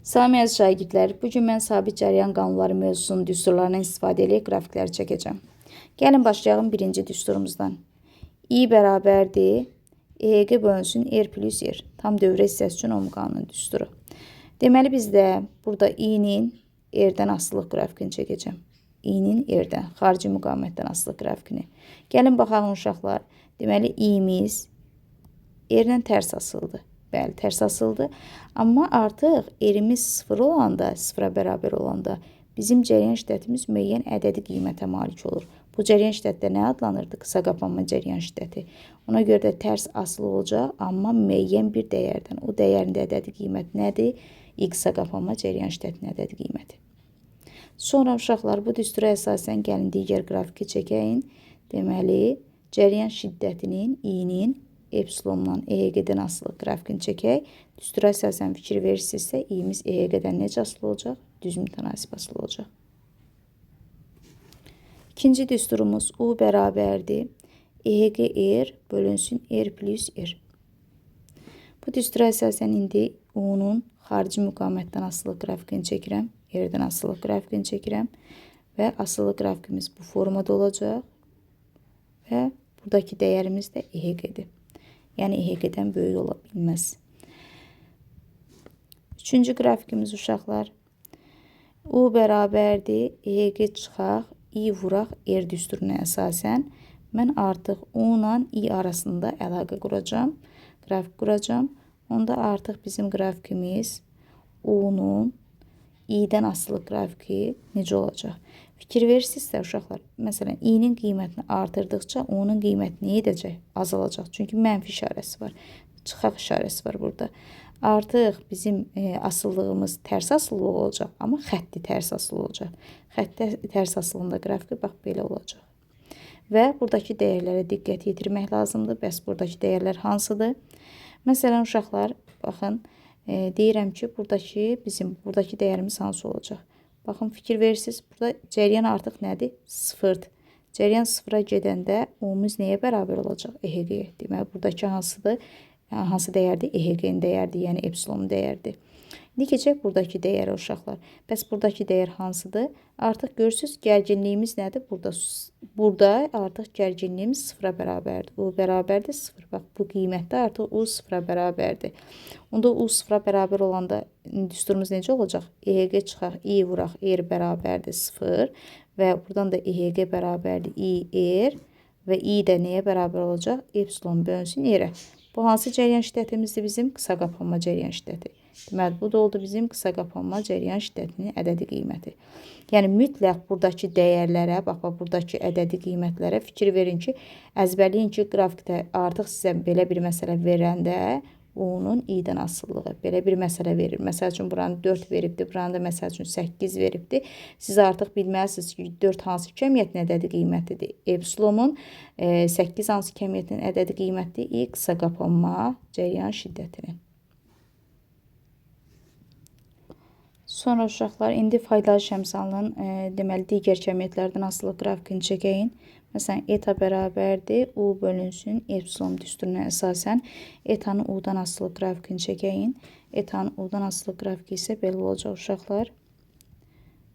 Salam əziz şagirdlər, bugün mən sabit cəryan qanunları mövzusunun düsturlarından istifadə edərək qrafikləri çəkəcəm. Gəlin başlayalım birinci düsturumuzdan. I bərabərdir, EG bölünsün R plus R. Tam dövrə hissəsi üçün ohm qanunu düsturu. Deməli, biz də burada I-nin R-dən asılılıq qrafikini çəkəcəm. I-nin R-dən, xarici müqavimətdən asılılıq qrafikini. Gəlin baxalım uşaqlar. Deməli, I-miz R-dən tərs asıldı. Bəli, tərs asıldı. Amma artıq R-imiz 0 olanda, 0-a bərabər olanda bizim cəryan şiddətimiz müəyyən ədədi qiymətə malik olur. Bu cəryan şiddəti nə adlanırdı? Qısa qapanma cəryan şiddəti. Ona görə də tərs asılı olacaq, amma müəyyən bir dəyərdən. O dəyərin də ədədi qiymət nədir? Qısa qapanma cəryan şiddətinin ədədi qiyməti. Sonra uşaqlar, bu düstura əsasən gəlin digər qrafiki çəkəyin. Deməli, cəryan şiddətinin I-nin epsilondan EG-dən asılı qrafikini çəkək. Düstura əsasən fikir verirsinizsə, I-miz EG-dən necə asılı olacaq? Düz mütənasib asılı olacaq. İkinci düsturumuz U bərabərdir. EG-R bölünsün R plus R. Bu düstura əsasən indi U-nun xarici müqavimətdən asılı qrafikini çəkirəm. R-dən asılı qrafikini çəkirəm. Və asılı qrafikimiz bu formada olacaq. Və buradakı dəyərimiz də EG-dir. Yəni, EG-dən böyük ola bilməz. Üçüncü qrafikimiz uşaqlar. U bərabərdir, EG çıxaq, I vuraq, R düsturuna əsasən. Mən artıq U ilə I arasında əlaqə quracam, qrafik quracam. Onda artıq bizim qrafikimiz U-nun I-dən asılı qrafiki necə olacaq? Fikir verirsinizsə uşaqlar, məsələn, I-nin qiymətini artırdıqca U-nun qiyməti nə edəcək? Azalacaq. Çünki mənfi işarəsi var. Çıxaq işarəsi var burada. Artıq bizim asıllığımız tərs asılı olacaq, amma xətti tərs asılı olacaq. Xəttə tərs asılında qrafiki bax belə olacaq. Və buradakı dəyərlərə diqqət yetirmək lazımdır. Bəs buradakı dəyərlər hansıdır? Məsələn, uşaqlar, baxın, deyirəm ki, buradakı dəyərimiz hansı olacaq? Baxın, fikir verirsiniz, burada cəryan artıq nədir? 0-dır. Cəryan 0-a gedəndə U-muz nəyə bərabər olacaq? EG-yə. Deməli, buradakı hansıdır? Hansı dəyərdir? EG-nin dəyərdir, yəni epsilonun dəyərdir. İndi keçək buradakı dəyərə uşaqlar. Bəs buradakı dəyər hansıdır? Artıq görürsünüz, gərginliyimiz nədir? Burada artıq gərginliyimiz 0-a bərabərdir. U bərabərdir 0. Bax, bu qiymətdə artıq U 0-a bərabərdir. Onda U 0-a bərabər olanda düsturumuz necə olacaq? EG çıxaq, I vuraq, R bərabərdir 0. Və buradan da EG bərabərdir I, R. Və I də nəyə bərabər olacaq? Epsilon bölünsün R-ə. Bu hansı cəryan şiddətimizdir bizim? Qısa qapanma cəryan şiddəti. Deməli, bu da oldu bizim qısa qapanma cəryan şiddətinin ədədi qiyməti. Yəni, mütləq buradakı dəyərlərə, bax, buradakı ədədi qiymətlərə fikir verin ki, əzbərləyin ki, qrafikdə artıq sizə belə bir məsələ verəndə U-nun I-dən asılılığı belə bir məsələ verir. Məsəl üçün, buranı 4 veribdir, buranı da məsəl üçün 8 veribdir. Siz artıq bilməlisiniz ki, 4 hansı kəmiyyətin ədədi qiymətidir? Epsilonun 8 hansı kəmiyyətin ədədi qiymətidir? I qısa qapanma cəryan şiddətinin. Sonra uşaqlar, indi faydalı şəmsalının deməli, digər kəmiyyətlərdən asılı qrafikini çəkəyin. Məsələn, eta bərabərdir, U bölünsün, epsilon düsturuna əsasən etanın U-dan asılı qrafikini çəkəyin. Etanın U-dan asılı qrafiki isə belə olacaq uşaqlar.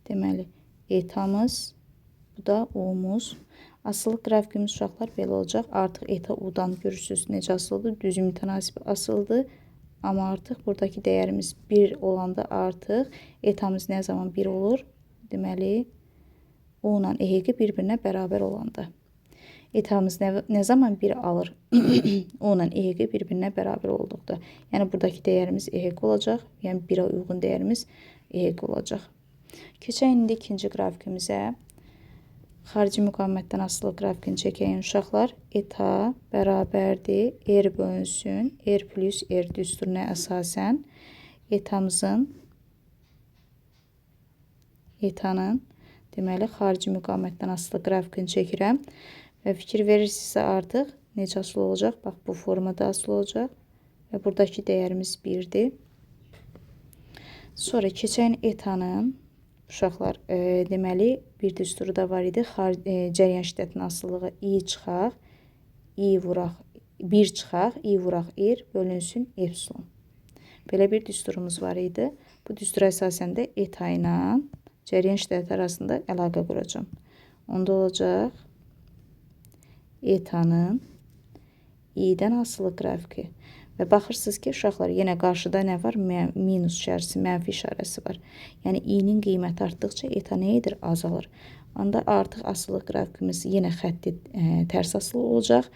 Deməli, etamız, bu da U-muz. Asılı qrafikimiz uşaqlar belə olacaq. Artıq eta U-dan görürsünüz necə asılıdır, düz mütənasib asılıdır. Amma artıq buradakı dəyərimiz 1 olanda artıq etamız nə zaman 1 olur? Deməli, U ilə EG bir-birinə bərabər olanda. Etamız nə zaman 1 alır? U ilə EG bir-birinə bərabər olduqda. Yəni, buradakı dəyərimiz EG olacaq. Yəni, 1-ə uyğun dəyərimiz EG olacaq. Keçək indi ikinci qrafikimizə. Xarici müqavimətdən asılı qrafikini çəkəyin uşaqlar. Eta bərabərdir, R bölünsün, R plus R düsturuna əsasən etanın deməli, xarici müqavimətdən asılı qrafikini çəkirəm. Və fikir verirsinizsə artıq necə asılı olacaq? Bax, bu formada asılı olacaq. Və buradakı dəyərimiz 1-dir. Sonra keçən etanın uşaqlar, deməli, bir düsturu da var idi. Cəryan şiddətinin asılılığı I çıxaq, I vuraq, 1 çıxaq, I vuraq R bölünsün epsilon. Belə bir düsturumuz var idi. Bu düstura əsasən də eta ilə cəryan şiddəti arasında əlaqə quracağım. Onda olacaq etanın i-dən asılı qrafiki. Və baxırsınız ki, uşaqlar, yenə qarşıda nə var? Minus işarəsi, mənfi işarəsi var. Yəni, i-nin qiyməti artdıqca eta nə edir? Azalır. Onda artıq asılı qrafikimiz yenə xətti tərs asılı olacaq.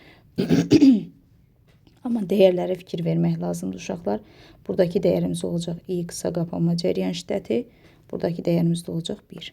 Amma dəyərlərə fikir vermək lazımdır, uşaqlar. Buradakı dəyərimiz olacaq i qısa qapanma cəryan şiddəti. Buradakı dəyərimiz də olacaq 1.